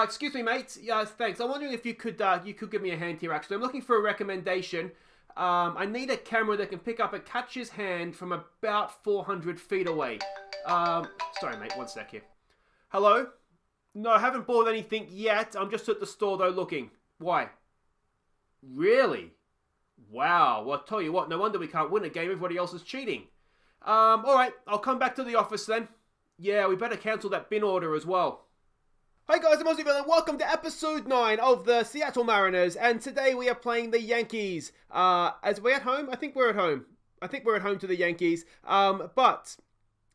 Excuse me, mate. Yeah, thanks. I'm wondering if you could give me a hand here. Actually, I'm looking for a recommendation. I need a camera that can pick up a catcher's hand from about 400 feet away. Sorry, mate. One sec here. Hello? No, I haven't bought anything yet. I'm just at the store though, looking. Why? Really? Wow. Well, I'll tell you what. No wonder we can't win a game. Everybody else is cheating. All right. I'll come back to the office then. Yeah, we better cancel that bin order as well. Hi guys, I'm Aussie and welcome to episode 9 of the Seattle Mariners, and today we are playing the Yankees. As we're at home? I think we're at home. I think we're at home to the Yankees. But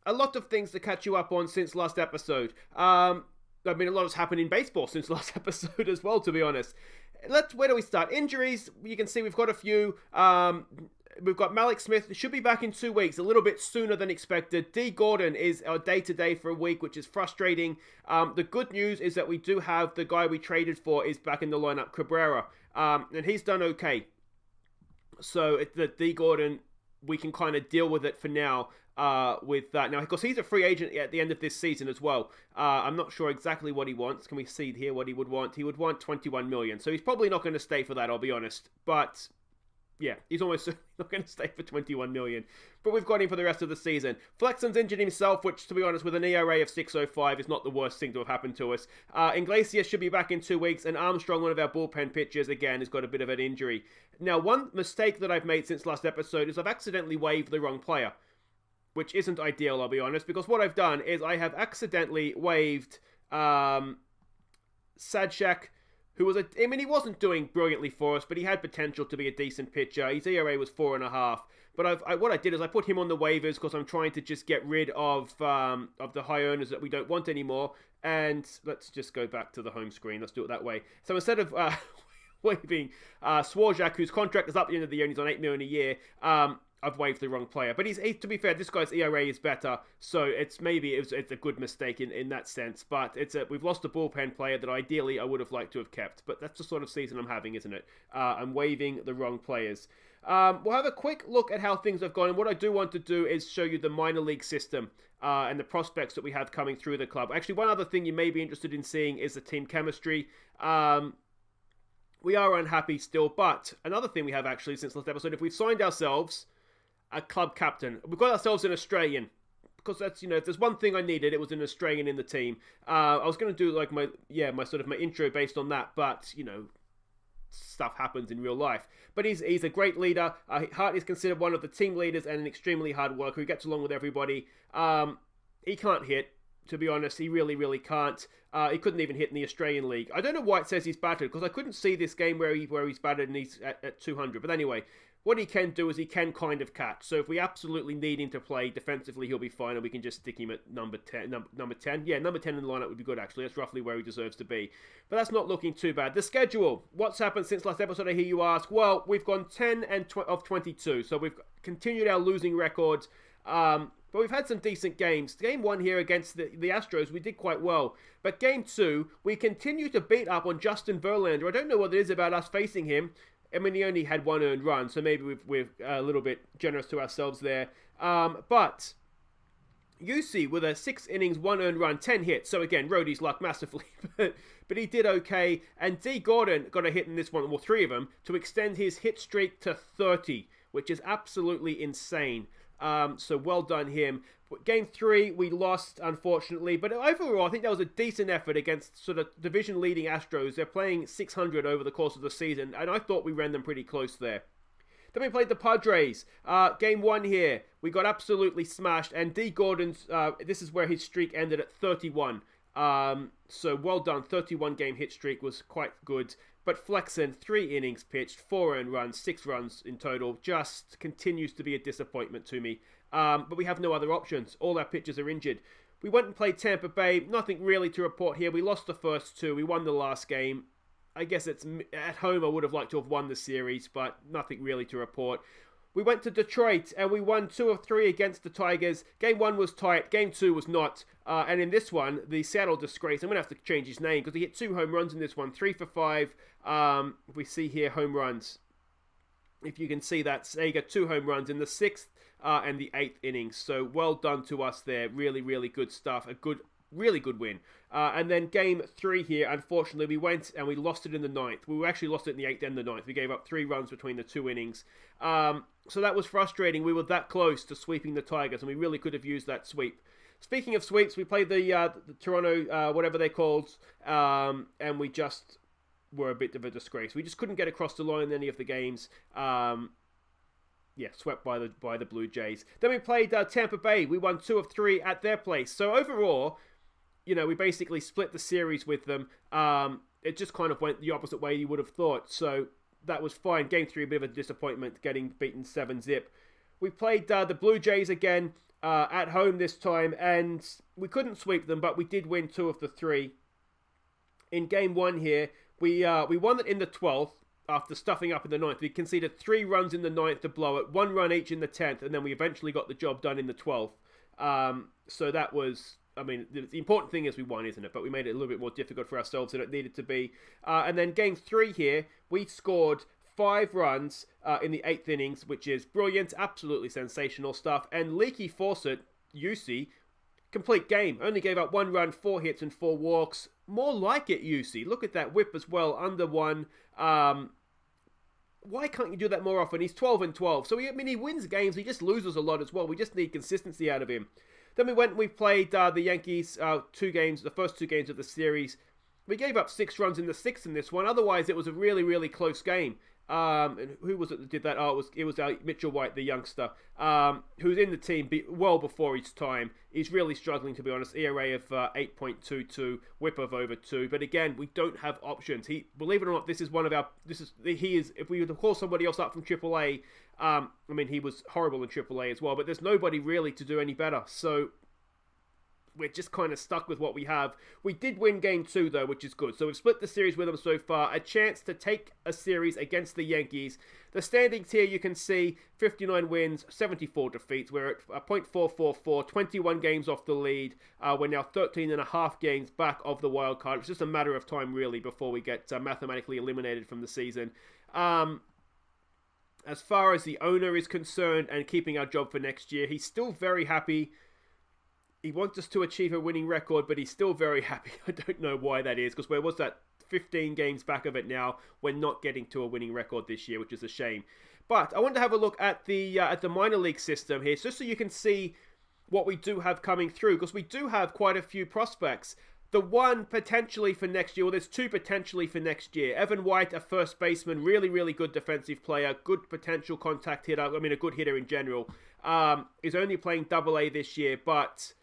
a lot of things to catch you up on since last episode. I mean, a lot has happened in baseball since last episode as well, to be honest. Where do we start? Injuries, you can see we've got a few. We've got Malik Smith, should be back in 2 weeks, a little bit sooner than expected. D. Gordon is day-to-day for a week, which is frustrating. The good news is that we do have the guy we traded for is back in the lineup, Cabrera, and he's done okay. So the D. Gordon, we can kind of deal with it for now with that. Now, because he's a free agent at the end of this season as well. I'm not sure exactly what he wants. Can we see here what he would want? He would want $21 million, so he's probably not going to stay for that, I'll be honest. But yeah, he's almost not going to stay for $21 million. But we've got him for the rest of the season. Flexen's injured himself, which, to be honest, with an ERA of 6.05 is not the worst thing to have happened to us. Iglesias should be back in 2 weeks. And Armstrong, one of our bullpen pitchers, again, has got a bit of an injury. Now, one mistake that I've made since last episode is I've accidentally waived the wrong player, which isn't ideal, I'll be honest, because what I've done is I have accidentally waived Sadshak, who was he wasn't doing brilliantly for us, but he had potential to be a decent pitcher. His ERA was 4.5. But what I did is I put him on the waivers because I'm trying to just get rid of the high earners that we don't want anymore. And let's just go back to the home screen. Let's do it that way. So instead of waiving Swarzak, whose contract is up at the end of the year and he's on $8 million a year, I've waived the wrong player. But to be fair, this guy's ERA is better, so it's a good mistake in that sense. But we've lost a bullpen player that ideally I would have liked to have kept. But that's the sort of season I'm having, isn't it? I'm waiving the wrong players. We'll have a quick look at how things have gone. And what I do want to do is show you the minor league system and the prospects that we have coming through the club. Actually, one other thing you may be interested in seeing is the team chemistry. We are unhappy still, but another thing we have actually since last episode, if we've signed ourselves a club captain, we've got ourselves an Australian, because that's, if there's one thing I needed, it was an Australian in the team. I was going to do like my intro based on that, but stuff happens in real life. But he's a great leader. Hart is considered one of the team leaders and an extremely hard worker. He gets along with everybody. He can't hit, to be honest. He really, really can't. He couldn't even hit in the Australian League. I don't know why it says he's batted, because I couldn't see this game where he's batted and he's at 200. But anyway, what he can do is he can kind of catch. So if we absolutely need him to play defensively, he'll be fine, and we can just stick him at number 10. Number 10? Yeah, number 10 in the lineup would be good, actually. That's roughly where he deserves to be. But that's not looking too bad. The schedule. What's happened since last episode, I hear you ask? Well, we've gone 10 of 22. So we've continued our losing record. But we've had some decent games. Game 1 here against the Astros, we did quite well. But Game 2, we continue to beat up on Justin Verlander. I don't know what it is about us facing him. I mean, he only had 1 earned run, so maybe we're a little bit generous to ourselves there. But UC with a 6 innings, 1 earned run, 10 hits. So again, rode his luck massively, but he did okay. And D. Gordon got a hit in this one, well, 3 of them, to extend his hit streak to 30, which is absolutely insane. So well done him. Game 3, we lost, unfortunately. But overall, I think that was a decent effort against sort of division-leading Astros. They're playing 600 over the course of the season, and I thought we ran them pretty close there. Then we played the Padres. Game 1 here, we got absolutely smashed. And D. Gordon's, this is where his streak ended at 31. So well done. 31 game hit streak was quite good. But Flexen, 3 innings pitched, 4 earned runs, 6 runs in total. Just continues to be a disappointment to me. But we have no other options. All our pitchers are injured. We went and played Tampa Bay. Nothing really to report here. We lost the first 2. We won the last game. I guess it's at home. I would have liked to have won the series, but nothing really to report. We went to Detroit and we won 2 of 3 against the Tigers. Game 1 was tight. Game 2 was not. And in this one, the Seattle Disgrace, I'm going to have to change his name because he hit 2 home runs in this one. 3 for 5. We see here home runs. If you can see that, Sega 2 home runs in the 6th and the 8th innings. So well done to us there. Really, really good stuff. A good really good win. And then game 3 here, unfortunately, we went and we lost it in the 9th. We actually lost it in the 8th and the 9th. We gave up 3 runs between the 2 innings. So that was frustrating. We were that close to sweeping the Tigers, and we really could have used that sweep. Speaking of sweeps, we played the Toronto, whatever they're called, and we just were a bit of a disgrace. We just couldn't get across the line in any of the games. Swept by the Blue Jays. Then we played Tampa Bay. We won 2 of 3 at their place. So overall, we basically split the series with them. It just kind of went the opposite way you would have thought. So that was fine. Game 3, a bit of a disappointment, getting beaten 7-0. We played the Blue Jays again at home this time, and we couldn't sweep them, but we did win 2 of the 3. In game 1 here, we won it in the 12th. After stuffing up in the 9th, we conceded 3 runs in the 9th to blow it, 1 run each in the 10th, and then we eventually got the job done in the 12th. So that was, the important thing is we won, isn't it? But we made it a little bit more difficult for ourselves than it needed to be. And then game 3 here, we scored 5 runs in the 8th innings, which is brilliant, absolutely sensational stuff. And Leaky Fawcett, UC, complete game. Only gave up 1 run, 4 hits, and 4 walks. More like it, UC. Look at that whip as well, under 1. Why can't you do that more often? He's 12-12. So, he wins games. He just loses a lot as well. We just need consistency out of him. Then we played the Yankees, 2 games, the first 2 games of the series. We gave up 6 runs in the 6th in this one. Otherwise, it was a really, really close game. And who was it that did that? Oh, it was Mitchell White, the youngster, who's in the team well before his time. He's really struggling, to be honest. ERA of 8.22, WHIP of over 2. But again, we don't have options. Believe it or not, this is one of our. He is. If we were to call somebody else up from AAA, he was horrible in AAA as well. But there's nobody really to do any better. So we're just kind of stuck with what we have. We did win game 2, though, which is good. So we've split the series with them so far. A chance to take a series against the Yankees. The standings here, you can see 59 wins, 74 defeats. We're at .444, 21 games off the lead. We're now 13 and a half games back of the wild card. It's just a matter of time, really, before we get mathematically eliminated from the season. As far as the owner is concerned and keeping our job for next year, he's still very happy. He wants us to achieve a winning record, but he's still very happy. I don't know why that is, because where was that? 15 games back of it now. We're not getting to a winning record this year, which is a shame. But I want to have a look at the minor league system here, just so you can see what we do have coming through, because we do have quite a few prospects. The one potentially for next year, well, there's 2 potentially for next year. Evan White, a first baseman, really, really good defensive player, good potential contact hitter, a good hitter in general. Is only playing AA this year, but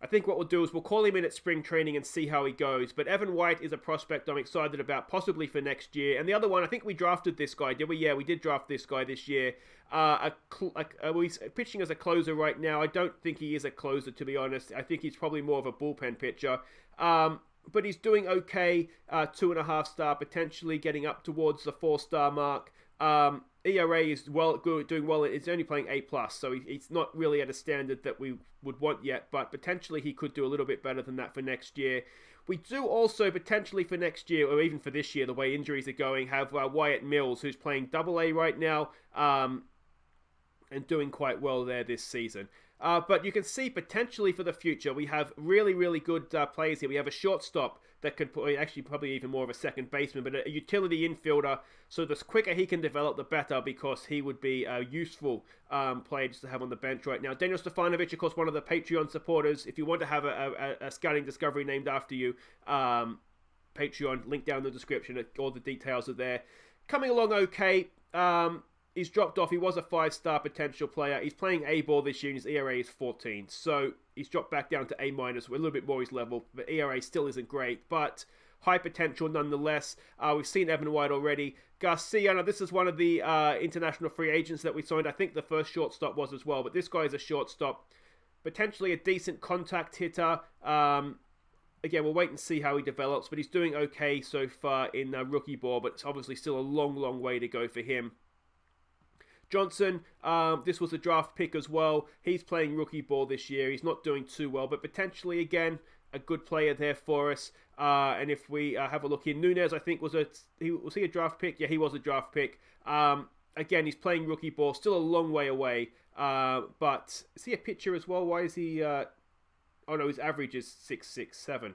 I think what we'll do is we'll call him in at spring training and see how he goes. But Evan White is a prospect I'm excited about, possibly for next year. And the other one, I think we drafted this guy, did we? Yeah, we did draft this guy this year. He's pitching as a closer right now. I don't think he is a closer, to be honest. I think he's probably more of a bullpen pitcher. But he's doing okay, 2.5 star, potentially getting up towards the 4-star mark. ERA is doing well. It's only playing A+, so he's not really at a standard that we would want yet, but potentially he could do a little bit better than that for next year. We do also potentially for next year, or even for this year, the way injuries are going, have Wyatt Mills, who's playing AA right now, and doing quite well there this season. But you can see potentially for the future, we have really, really good players here. We have a shortstop that could actually probably even more of a second baseman, but a utility infielder. So the quicker he can develop, the better, because he would be a useful player just to have on the bench right now. Daniel Stefanovic, of course, one of the Patreon supporters. If you want to have a scouting discovery named after you, Patreon, link down in the description. All the details are there. Coming along okay. He's dropped off. He was a 5-star potential player. He's playing A-ball this year, and his ERA is 14. So he's dropped back down to A-. We're a little bit more his level, but ERA still isn't great. But high potential nonetheless. We've seen Evan White already. Garcia, now this is one of the international free agents that we signed. I think the first shortstop was as well, but this guy is a shortstop. Potentially a decent contact hitter. Again, we'll wait and see how he develops, but he's doing okay so far in rookie ball, but it's obviously still a long, long way to go for him. Johnson, this was a draft pick as well. He's playing rookie ball this year. He's not doing too well, but potentially, again, a good player there for us. And if we have a look here, Nunez, I think, was he a draft pick? Yeah, he was a draft pick. Again, he's playing rookie ball. Still a long way away. But is he a pitcher as well? Why is he... Oh no, his average is 6.67.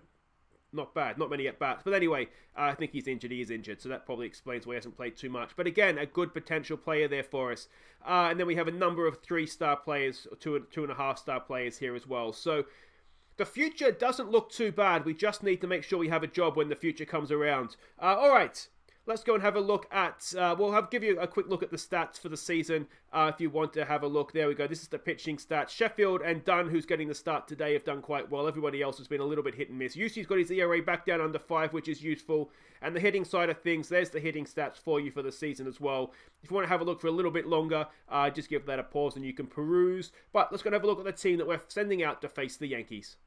Not bad, not many at bats. But anyway, I think he's injured. He is injured, so that probably explains why he hasn't played too much. But again, a good potential player there for us. And then we have a number of 3-star players, 2.5-star players here as well. So the future doesn't look too bad. We just need to make sure we have a job when the future comes around. All right. Let's go and have a look at, give you a quick look at the stats for the season if you want to have a look. There we go. This is the pitching stats. Sheffield and Dunn, who's getting the start today, have done quite well. Everybody else has been a little bit hit and miss. Yusi's got his ERA back down under 5, which is useful. And the hitting side of things, there's the hitting stats for you for the season as well. If you want to have a look for a little bit longer, just give that a pause and you can peruse. But let's go and have a look at the team that we're sending out to face the Yankees.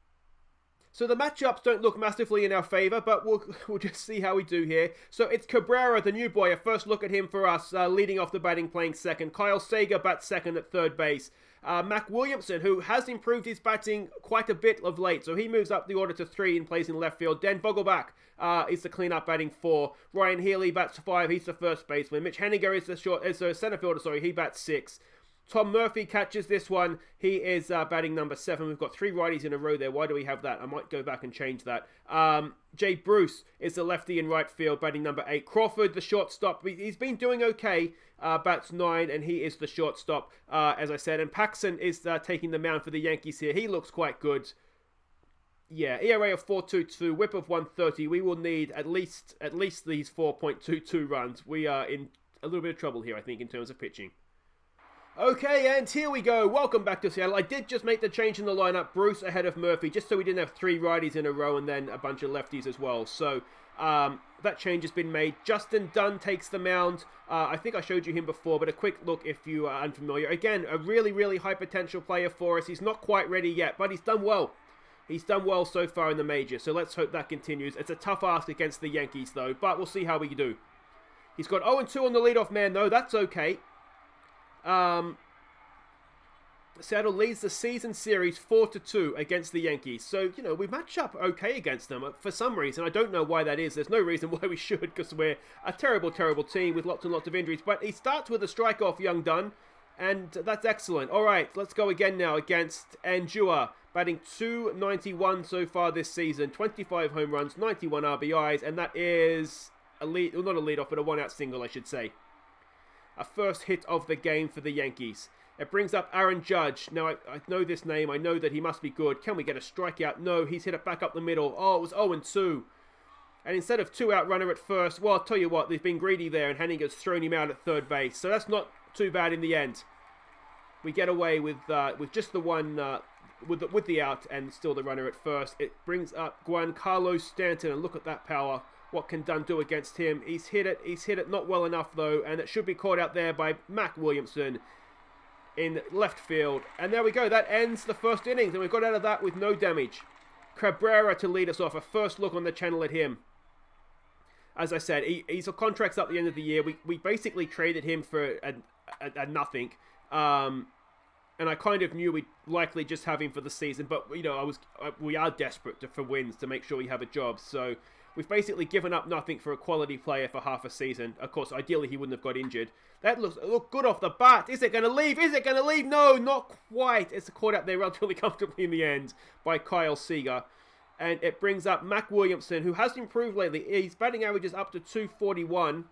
So the matchups don't look massively in our favour, but we'll just see how we do here. So it's Cabrera, the new boy. A first look at him for us, leading off the batting, playing second. Kyle Seager bats second at third base. Mac Williamson, who has improved his batting quite a bit of late, so he moves up the order to 3 and plays in left field. Dan Vogelbach is the clean-up batting 4. Ryan Healy bats 5. He's the first baseman. Mitch Henniger is the center fielder. Sorry, he bats 6. Tom Murphy catches this one. He is batting number 7. We've got 3 righties in a row there. Why do we have that? I might go back and change that. Jay Bruce is the lefty in right field, batting number 8. Crawford, the shortstop. He's been doing okay. Bats 9, and he is the shortstop, as I said. And Paxson is taking the mound for the Yankees here. He looks quite good. Yeah, ERA of 4.22, whip of 130. We will need at least these 4.22 runs. We are in a little bit of trouble here, I think, in terms of pitching. Okay, and here we go. Welcome back to Seattle. I did just make the change in the lineup. Bruce ahead of Murphy, just so we didn't have 3 righties in a row and then a bunch of lefties as well. So that change has been made. Justin Dunn takes the mound. I think I showed you him before, but a quick look if you are unfamiliar. Again, a really, really high potential player for us. He's not quite ready yet, but he's done well. He's done well so far in the major, so let's hope that continues. It's a tough ask against the Yankees, though, but we'll see how we do. He's got 0-2 on the leadoff man, though. That's okay. Seattle leads the season series 4-2 against the Yankees. So, you know, we match up okay against them for some reason. I don't know why that is. There's no reason why we should, because we're a terrible, terrible team with lots and lots of injuries. But he starts with a strike off young Dunn, and that's excellent. All right, let's go again now against Anjua, batting .291 so far this season. 25 home runs, 91 RBIs, and that is a lead, well, not a leadoff, but a one-out single, I should say. A first hit of the game for the Yankees. It brings up Aaron Judge. Now, I know this name. I know that he must be good. Can we get a strikeout? No, he's hit it back up the middle. Oh, it was 0-2. And instead of 2-out runner at first, well, I'll tell you what, they've been greedy there, and Henninger's thrown him out at third base. So that's not too bad in the end. We get away with just the one, with the out, and still the runner at first. It brings up Giancarlo Stanton, and look at that power. What can Dunn do against him? He's hit it not well enough, though, and it should be caught out there by Mac Williamson in left field. And there we go. That ends the first innings, and we got out of that with no damage. Cabrera to lead us off. A first look on the channel at him. As I said, he's a contract's up the end of the year. We basically traded him for a nothing. And I kind of knew we'd likely just have him for the season, but you know, we are desperate for wins to make sure we have a job. So we've basically given up nothing for a quality player for half a season. Of course, ideally he wouldn't have got injured. That looked good off the bat. Is it going to leave? Is it going to leave? No, not quite. It's caught out there relatively comfortably in the end by Kyle Seager. And it brings up Mac Williamson, who has improved lately. His batting average is up to 241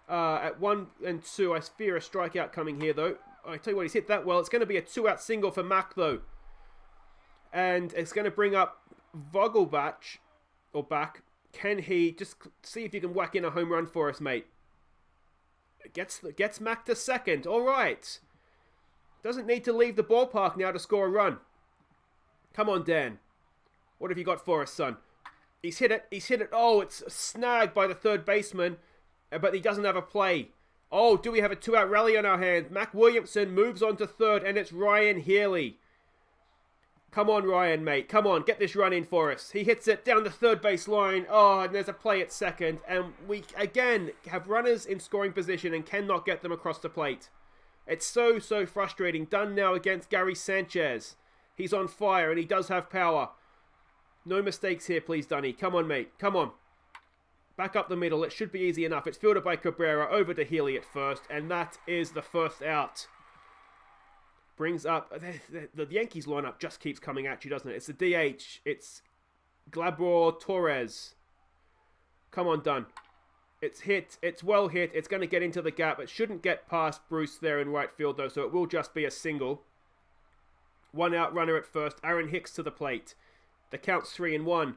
at 1-2. I fear a strikeout coming here, though. I tell you what, he's hit that well. It's going to be a 2-out single for Mac, though. And it's going to bring up Vogelbach, or back. Can he just see if you can whack in a home run for us, mate? Gets Mac to second. All right. Doesn't need to leave the ballpark now to score a run. Come on, Dan. What have you got for us, son? He's hit it. He's hit it. Oh, it's snagged by the third baseman, but he doesn't have a play. Oh, do we have a 2-out rally on our hands? Mac Williamson moves on to third, and it's Ryan Healy. Come on, Ryan, mate. Come on, get this run in for us. He hits it down the third base line. Oh, and there's a play at second. And we, again, have runners in scoring position and cannot get them across the plate. It's so, so frustrating. Done now against Gary Sanchez. He's on fire, and he does have power. No mistakes here, please, Dunny. Come on, mate. Come on. Back up the middle. It should be easy enough. It's fielded by Cabrera over to Healy at first, and that is the first out. Brings up... The Yankees lineup just keeps coming at you, doesn't it? It's the DH. It's Glabor Torres. Come on, Dunn. It's hit. It's well hit. It's going to get into the gap. It shouldn't get past Bruce there in right field, though, so it will just be a single. One out runner at first. Aaron Hicks to the plate. The count's 3-1.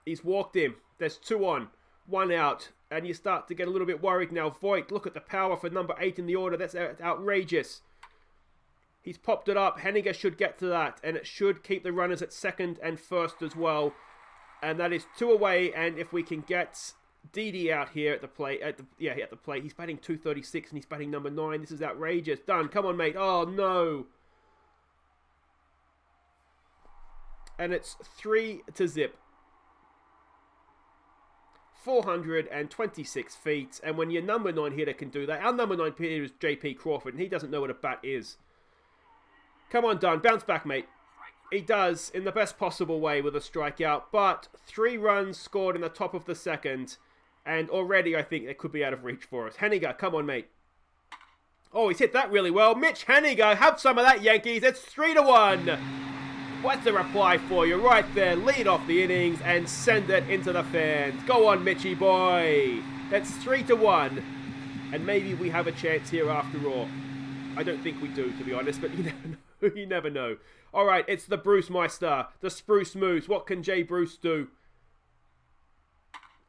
He's walked him. There's 2 on. 1 out. And you start to get a little bit worried now. Voigt, look at the power for number 8 in the order. That's outrageous. He's popped it up. Henniger should get to that. And it should keep the runners at second and first as well. And that is 2 away. And if we can get Didi out here at the plate. At the plate. He's batting 236 and he's batting number 9. This is outrageous. Done. Come on, mate. Oh, no. And it's 3-0. 426 feet. And when your number 9 hitter can do that, our number 9 hitter is JP Crawford, and he doesn't know what a bat is. Come on, Dunn. Bounce back, mate. He does in the best possible way with a strikeout. But 3 runs scored in the top of the second. And already I think it could be out of reach for us. Henniger, come on, mate. Oh, he's hit that really well. Mitch Henniger, have some of that, Yankees. It's 3-1. What's the reply for you right there? Lead off the innings and send it into the fans. Go on, Mitchie boy. That's 3-1. And maybe we have a chance here after all. I don't think we do, to be honest, but you never know. You never know. All right, it's the Bruce Meister, the Spruce Moose. What can Jay Bruce do?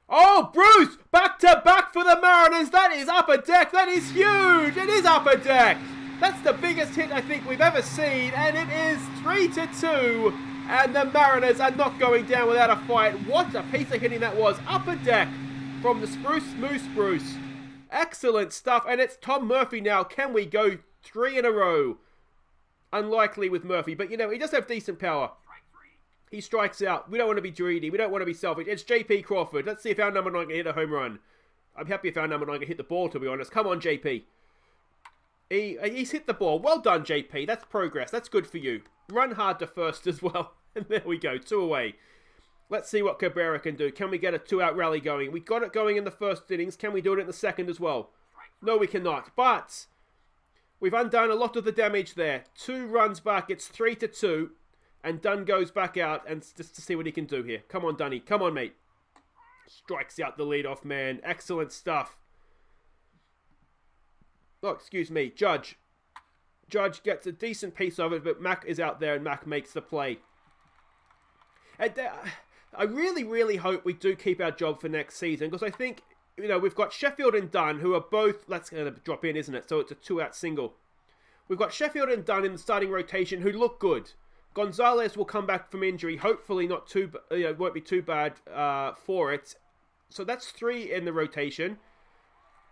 Oh, Bruce! Back to back for the Mariners. That is upper deck. That is huge. It is upper deck. That's the biggest hit I think we've ever seen, and it is 3-2, and the Mariners are not going down without a fight. What a piece of hitting that was. Upper deck from the Spruce Moose Bruce. Excellent stuff, and it's Tom Murphy now. Can we go 3 in a row? Unlikely with Murphy, but you know, he does have decent power. He strikes out. We don't want to be greedy. We don't want to be selfish. It's JP Crawford. Let's see if our number 9 can hit a home run. I'm happy if our number 9 can hit the ball, to be honest. Come on, JP. He's hit the ball. Well done, JP. That's progress. That's good for you. Run hard to first as well. And there we go. 2 away. Let's see what Cabrera can do. Can we get a 2-out rally going? We got it going in the first innings. Can we do it in the second as well? No, we cannot. But we've undone a lot of the damage there. 2 runs back. It's 3-2. And Dunn goes back out and just to see what he can do here. Come on, Dunny. Come on, mate. Strikes out the leadoff man. Excellent stuff. Oh, excuse me, Judge. Judge gets a decent piece of it, but Mac is out there and Mac makes the play. And I really, really hope we do keep our job for next season, because I think, you know, we've got Sheffield and Dunn, who are both, that's going to drop in, isn't it? So it's a 2-out single. We've got Sheffield and Dunn in the starting rotation who look good. Gonzalez will come back from injury, hopefully not too, won't be too bad for it. So that's 3 in the rotation.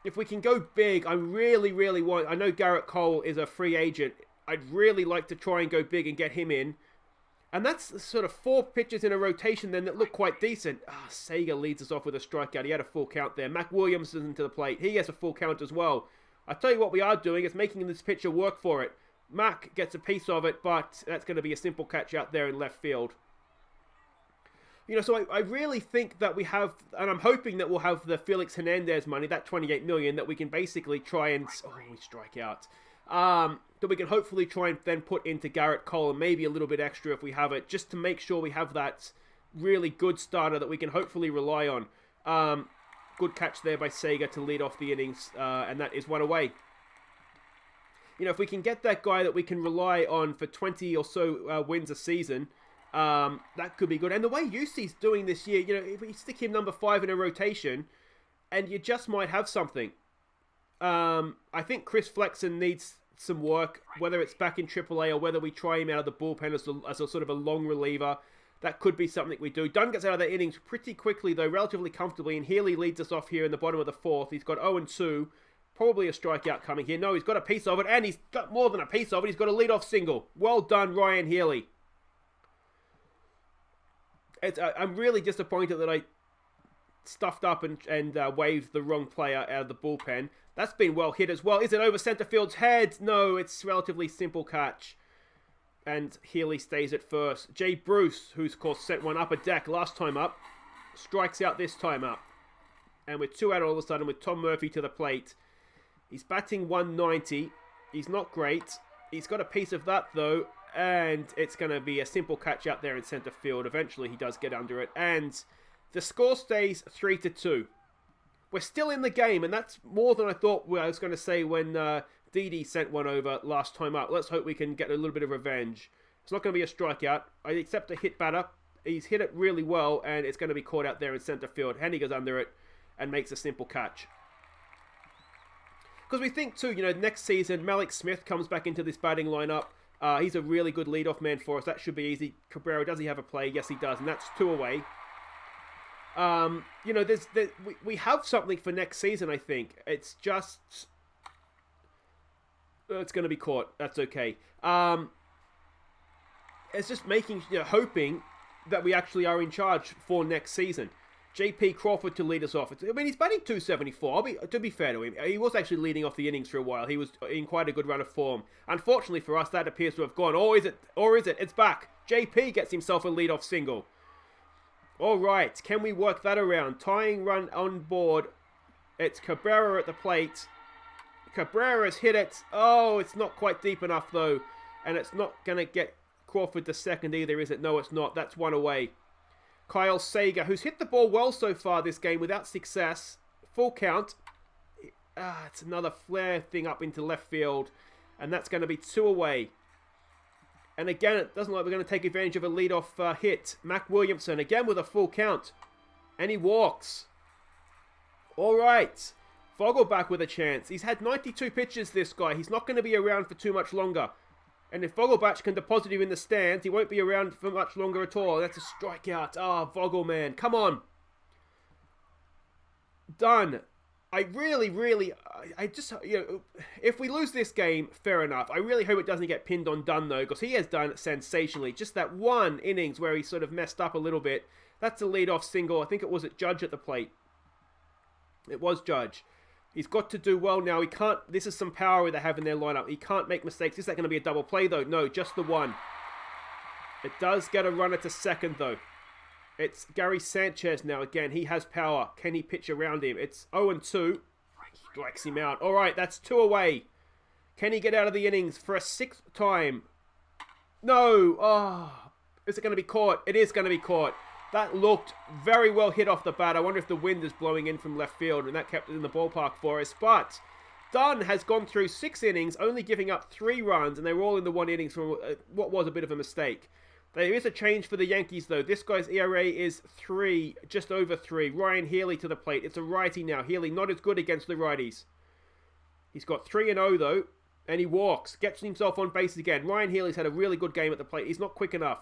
If we can go big, I really, really want... I know Garrett Cole is a free agent. I'd really like to try and go big and get him in. And that's sort of 4 pitches in a rotation then that look quite decent. Sega leads us off with a strikeout. He had a full count there. Mac Williamson to the plate. He has a full count as well. I tell you what we are doing is making this pitcher work for it. Mac gets a piece of it, but that's going to be a simple catch out there in left field. You know, so I really think that we have, and I'm hoping that we'll have the Felix Hernandez money, that $28 million, that we can basically try and, we strike out. That we can hopefully try and then put into Garrett Cole, and maybe a little bit extra if we have it, just to make sure we have that really good starter that we can hopefully rely on. Good catch there by Sega to lead off the innings, and that is 1 away. You know, if we can get that guy that we can rely on for 20 or so wins a season, that could be good. And the way UC's doing this year, you know, if we stick him number 5 in a rotation, and you just might have something. I think Chris Flexen needs some work, whether it's back in AAA or whether we try him out of the bullpen as a sort of a long reliever. That could be something we do. Dunn gets out of the innings pretty quickly, though, relatively comfortably, and Healy leads us off here in the bottom of the 4th. He's got 0-2. Probably a strikeout coming here. No, he's got a piece of it, and he's got more than a piece of it. He's got a leadoff single. Well done, Ryan Healy. I'm really disappointed that I stuffed up and waved the wrong player out of the bullpen. That's been well hit as well. Is it over center field's head? No, it's relatively simple catch. And Healy stays at first. Jay Bruce, who's of course sent one up a deck last time up, strikes out this time up. And we're 2 out all of a sudden with Tom Murphy to the plate. He's batting 190. He's not great. He's got a piece of that, though, and it's going to be a simple catch out there in center field. Eventually, he does get under it, and the score stays 3-2. We're still in the game, and that's more than I thought I was going to say when Didi sent one over last time up. Let's hope we can get a little bit of revenge. It's not going to be a strikeout. I accept a hit batter. He's hit it really well, and it's going to be caught out there in center field. Henny goes under it and makes a simple catch. Because we think, too, next season, Malik Smith comes back into this batting lineup. He's a really good leadoff man for us. That should be easy. Cabrera, does he have a play? Yes, he does, and that's 2 away. We have something for next season, I think. It's just... it's going to be caught. That's okay. It's just hoping that we actually are in charge for next season. JP Crawford to lead us off. He's batting 274. To be fair to him, he was actually leading off the innings for a while. He was in quite a good run of form. Unfortunately for us, that appears to have gone. Or is it? It's back. JP gets himself a leadoff single. All right, can we work that around? Tying run on board. It's Cabrera at the plate. Cabrera's hit it. Oh, it's not quite deep enough, though. And it's not going to get Crawford to second either, is it? No, it's not. That's 1 away. Kyle Sager, who's hit the ball well so far this game without success. Full count. It's another flare thing up into left field. And that's going to be 2 away. And again, it doesn't look like we're going to take advantage of a leadoff hit. Mac Williamson, again with a full count. And he walks. All right. Vogelbach with a chance. He's had 92 pitches, this guy. He's not going to be around for too much longer. And if Vogelbach can deposit him in the stands, he won't be around for much longer at all. That's a strikeout. Vogel, man. Come on. Dunn. I just, if we lose this game, fair enough. I really hope it doesn't get pinned on Dunn, though, because he has done it sensationally. Just that one innings where he sort of messed up a little bit. That's a leadoff single. I think it was at Judge at the plate. It was Judge. He's got to do well now. He can't... This is some power they have in their lineup. He can't make mistakes. Is that going to be a double play, though? No, just the one. It does get a runner to second, though. It's Gary Sanchez now. Again, he has power. Can he pitch around him? It's 0-2. Strikes him out. All right, that's 2 away. Can he get out of the innings for a 6th time? No. Is it going to be caught? It is going to be caught. That looked very well hit off the bat. I wonder if the wind is blowing in from left field, and that kept it in the ballpark for us. But Dunn has gone through 6 innings, only giving up 3 runs, and they were all in the 1 innings from what was a bit of a mistake. There is a change for the Yankees, though. This guy's ERA is 3, just over 3. Ryan Healy to the plate. It's a righty now. Healy not as good against the righties. He's got 3-0, though, and he walks. Gets himself on base again. Ryan Healy's had a really good game at the plate. He's not quick enough.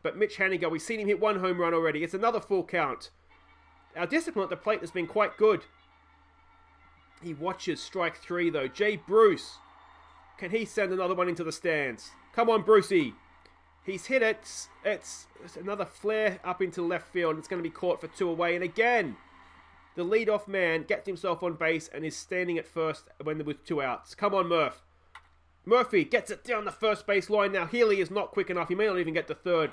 But Mitch Haniger, we've seen him hit 1 home run already. It's another full count. Our discipline at the plate has been quite good. He watches strike 3, though. Jay Bruce. Can he send another one into the stands? Come on, Brucey. He's hit it. It's another flare up into left field. It's going to be caught for 2 away. And again, the leadoff man gets himself on base and is standing at first when there was 2 outs. Come on, Murph. Murphy gets it down the first base line. Now, Healy is not quick enough. He may not even get to third.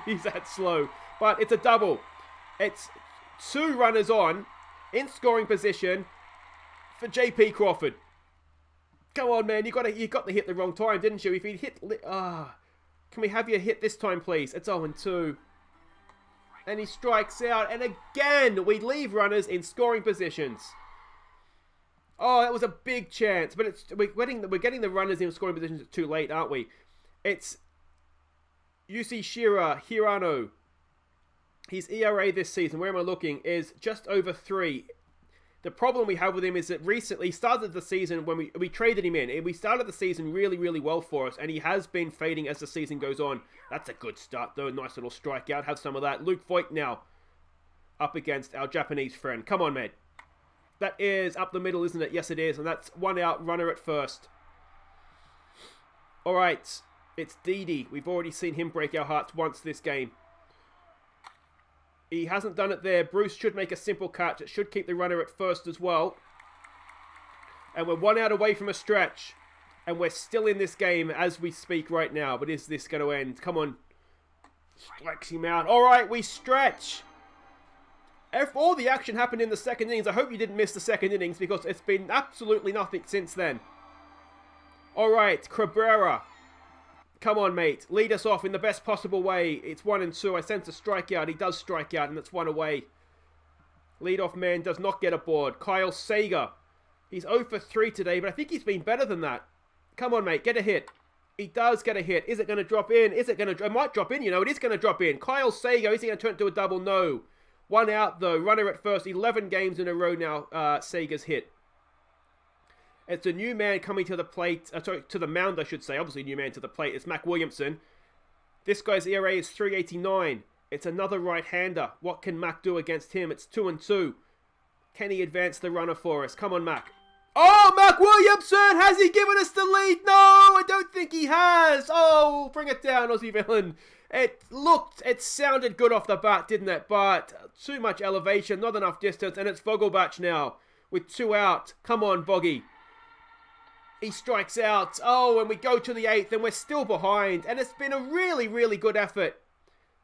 He's that slow. But it's a double. It's 2 runners on in scoring position for JP Crawford. Come on, man. You got to hit the wrong time, didn't you? If you hit... Can we have you hit this time, please? It's 0-2. And he strikes out. And again, we leave runners in scoring positions. Oh, that was a big chance. But we're getting the runners in scoring positions too late, aren't we? It's Yusi Hirano. His ERA this season, where am I looking, is just over 3. The problem we have with him is that recently, he started the season when we traded him in. We started the season really, really well for us, and he has been fading as the season goes on. That's a good start, though. Nice little strikeout. Have some of that. Luke Voigt now up against our Japanese friend. Come on, man. That is up the middle, isn't it? Yes, it is. And that's 1 out, runner at first. All right. It's Didi. We've already seen him break our hearts once this game. He hasn't done it there. Bruce should make a simple catch. It should keep the runner at first as well. And we're 1 out away from a stretch. And we're still in this game as we speak right now. But is this going to end? Come on. Strikes him out. All right, we stretch. If all the action happened in the second innings, I hope you didn't miss the second innings because it's been absolutely nothing since then. All right, Cabrera. Come on, mate. Lead us off in the best possible way. It's 1-2. I sense a strikeout. He does strike out, and it's 1 away. Leadoff man does not get aboard. Kyle Sager. He's 0 for 3 today, but I think he's been better than that. Come on, mate. Get a hit. He does get a hit. Is it going to drop in? Is it going to... It might drop in, you know. It is going to drop in. Kyle Sager. Is he going to turn it to a double? No. 1 out, though. Runner at first. 11 games in a row now. Sager's hit. It's a new man coming to the plate. Sorry, to the mound, I should say. Obviously, new man to the plate. It's Mac Williamson. This guy's ERA is 3.89. It's another right-hander. What can Mac do against him? It's 2-2. Can he advance the runner for us? Come on, Mac. Oh, Mac Williamson! Has he given us the lead? No, I don't think he has. Oh, bring it down, Aussie villain. It sounded good off the bat, didn't it? But too much elevation, not enough distance, and it's Vogelbach now with 2 out. Come on, Boggy. He strikes out. Oh, and we go to the 8th, and we're still behind. And it's been a really, really good effort.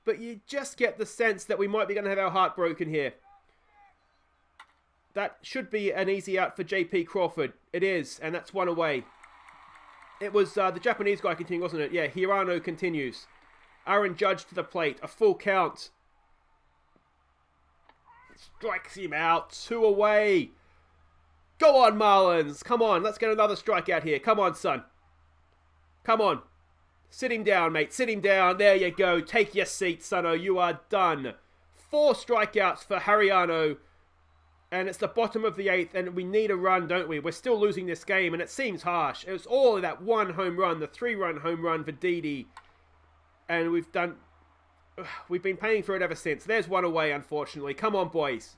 But you just get the sense that we might be going to have our heart broken here. That should be an easy out for JP Crawford. It is, and that's 1 away. It was the Japanese guy continuing, wasn't it? Yeah, Hirano continues. Aaron Judge to the plate. A full count. Strikes him out. 2 away. Go on, Marlins. Come on, let's get another strikeout here. Come on, son. Come on. Sit him down, mate. Sit him down. There you go. Take your seat, Sonno. You are done. 4 strikeouts for Hariano. And it's the bottom of the 8th, and we need a run, don't we? We're still losing this game, and it seems harsh. It was all of that 1 home run, the 3-run home run for Didi. And we've been paying for it ever since. There's 1 away, unfortunately. Come on, boys.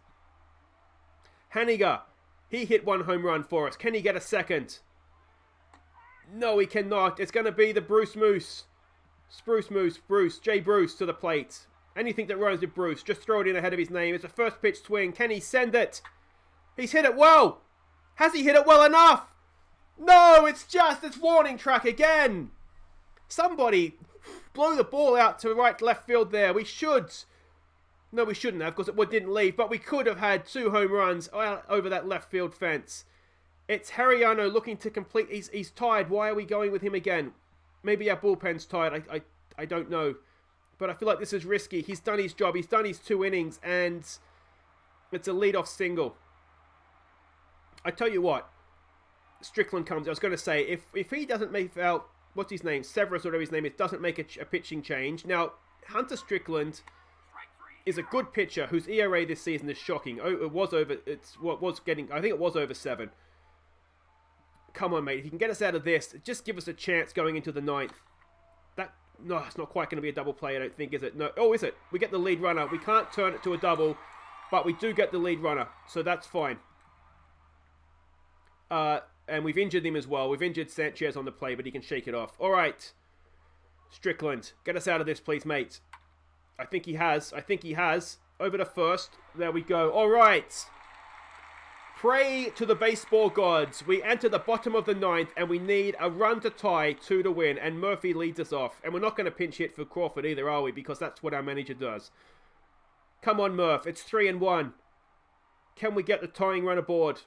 Haniger. He hit 1 home run for us. Can he get a second? No, he cannot. It's going to be the Bruce Moose. Spruce Moose, Bruce. Jay Bruce to the plate. Anything that rhymes with Bruce, just throw it in ahead of his name. It's a first pitch swing. Can he send it? He's hit it well. Has he hit it well enough? No, it's warning track again. Somebody blow the ball out to right left field there. We should. No, we shouldn't have because it didn't leave. But we could have had 2 home runs over that left field fence. It's Hariano looking to complete. He's tired. Why are we going with him again? Maybe our bullpen's tired. I don't know. But I feel like this is risky. He's done his job. He's done his 2 innings. And it's a leadoff single. I tell you what. Strickland comes. I was going to say, if he doesn't make out, what's his name? Severus, whatever his name is, doesn't make a pitching change. Now, Hunter Strickland is a good pitcher whose ERA this season is shocking. Oh, I think it was over 7. Come on, mate. If you can get us out of this, just give us a chance going into the 9th. No, it's not quite going to be a double play, I don't think, is it? No. Oh, is it? We get the lead runner. We can't turn it to a double, but we do get the lead runner, so that's fine. And we've injured him as well. We've injured Sanchez on the play, but he can shake it off. All right. Strickland, get us out of this, please, mate. I think he has. Over to first. There we go. All right. Pray to the baseball gods. We enter the bottom of the 9th, and we need a run to tie, 2 to win, and Murphy leads us off. And we're not going to pinch hit for Crawford either, are we? Because that's what our manager does. Come on, Murph. It's 3-1. Can we get the tying run aboard?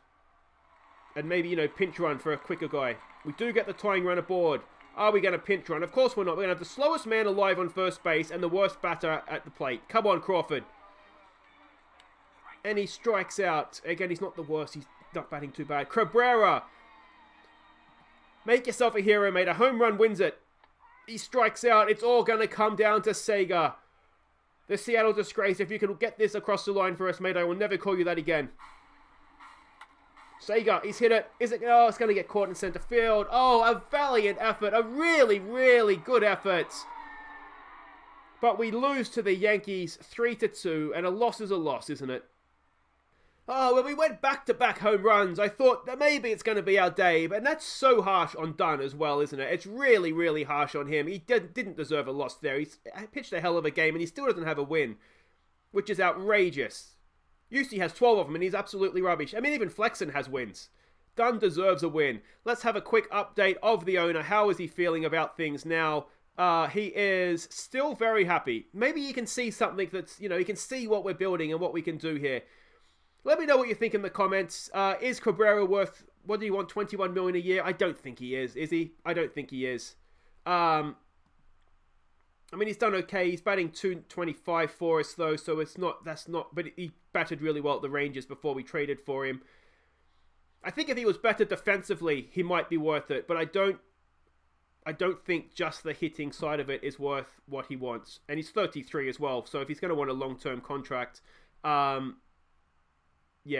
And maybe, pinch run for a quicker guy. We do get the tying run aboard. Are we going to pinch run? Of course we're not. We're going to have the slowest man alive on first base and the worst batter at the plate. Come on, Crawford. And he strikes out. Again, he's not the worst. He's not batting too bad. Cabrera. Make yourself a hero, mate. A home run wins it. He strikes out. It's all going to come down to Sager. The Seattle disgrace. If you can get this across the line for us, mate, I will never call you that again. Sager, he's hit it. Is it? Oh, it's going to get caught in center field. Oh, a valiant effort. A really, really good effort. But we lose to the Yankees 3-2, and a loss is a loss, isn't it? Oh, when we went back-to-back home runs, I thought that maybe it's going to be our day, but that's so harsh on Dunn as well, isn't it? It's really, really harsh on him. He didn't deserve a loss there. He's pitched a hell of a game, and he still doesn't have a win, which is outrageous. Usually has 12 of them, and he's absolutely rubbish. I mean, even Flexen has wins. Dunn deserves a win. Let's have a quick update of the owner. How is he feeling about things now? He is still very happy. Maybe you can see something that's, you can see what we're building and what we can do here. Let me know what you think in the comments. Is Cabrera worth, what do you want, $21 million a year? I don't think he is he? I don't think he is. I mean, he's done okay. He's batting .225 for us, though, so but he batted really well at the Rangers before we traded for him. I think if he was better defensively, he might be worth it, but I don't think just the hitting side of it is worth what he wants. And he's 33 as well, so if he's going to want a long-term contract,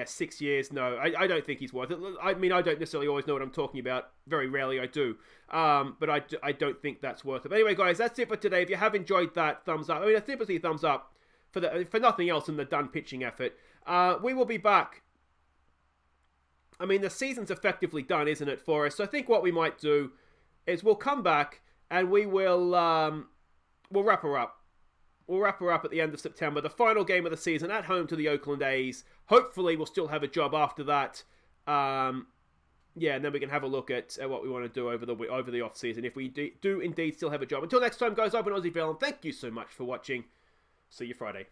6 years, no. I don't think he's worth it. I mean, I don't necessarily always know what I'm talking about. Very rarely I do. But I don't think that's worth it. But anyway, guys, that's it for today. If you have enjoyed that, thumbs up. I mean, I typically thumbs up for nothing else than the Dunn pitching effort. We will be back. I mean, the season's effectively done, isn't it, for us? So I think what we might do is we'll come back and we'll wrap her up. We'll wrap her up at the end of September. The final game of the season at home to the Oakland A's. Hopefully, we'll still have a job after that. And then we can have a look at what we want to do over the off season if we do indeed still have a job. Until next time, guys, I've been Aussie Bell, and thank you so much for watching. See you Friday.